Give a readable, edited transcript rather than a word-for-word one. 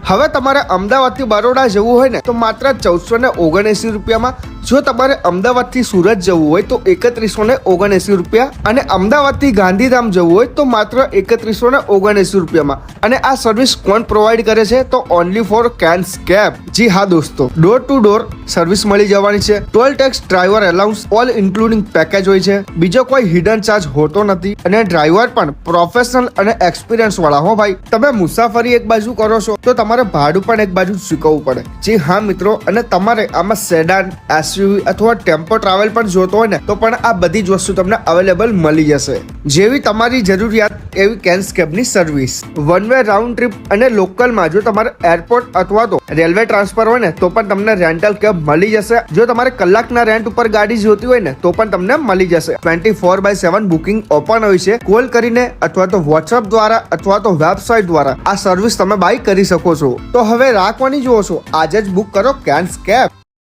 હવે તમારે અમદાવાદથી બરોડા જવું હોય ને તો માત્ર 1479 રૂપિયામાં, જો તમારે અમદાવાદથી સુરત જવું હોય તો 3179 રૂપિયા, અને અમદાવાદથી ગાંધીધામ જવું હોય તો માત્ર 3179 રૂપિયામાં. અને આ સર્વિસ કોણ પ્રોવાઈડ કરે છે તો ઓનલી ફોર કેન્સ કેબ. જી હા દોસ્તો, ડોર ટુ ડોર સર્વિસ મળી જવાની છે. Toll tax, driver allowance all including package હોય છે. બીજો કોઈ હિડન ચાર્જ હોતો નથી, અને ડ્રાઈવર પણ પ્રોફેશનલ અને એક્સપિરિયન્સ વાળા હો ભાઈ. તમે મુસાફરી એક બાજુ કરો છો તો તમારે ભાડું પણ એક બાજુ ચૂકવવું પડે. જી હા મિત્રો, અને તમારે આમાં સેડાન, એસયુવી અથવા ટેમ્પો ટ્રાવેલ પણ જોતો હોય ને તો પણ આ બધી જ વસ્તુ તમને અવેલેબલ મળી જશે. જેવી તમારી જરૂરિયાત એવી કેન્સ કેબની service. One way round trip અને લોકલમાં જો તમારે એરપોર્ટ અથવા તો રેલવે ટ્રાન્સફર હોય ને તો પણ તમને રેન્ટલ કેબ મળી જશે. જો તમારે કલાકના રેન્ટ ઉપર ગાડી જોતી હોય ને તો પણ તમને મળી જશે. 24/7 બુકિંગ ઓપન હોય છે. કોલ કરીને અથવા તો વોટ્સઅપ દ્વારા અથવા તો વેબસાઇટ દ્વારા આ સર્વિસ તમે બાય કરી શકો છો. તો હવે રાખવાની જુઓ છો, આજે જ બુક કરો કેન્સ કેબ.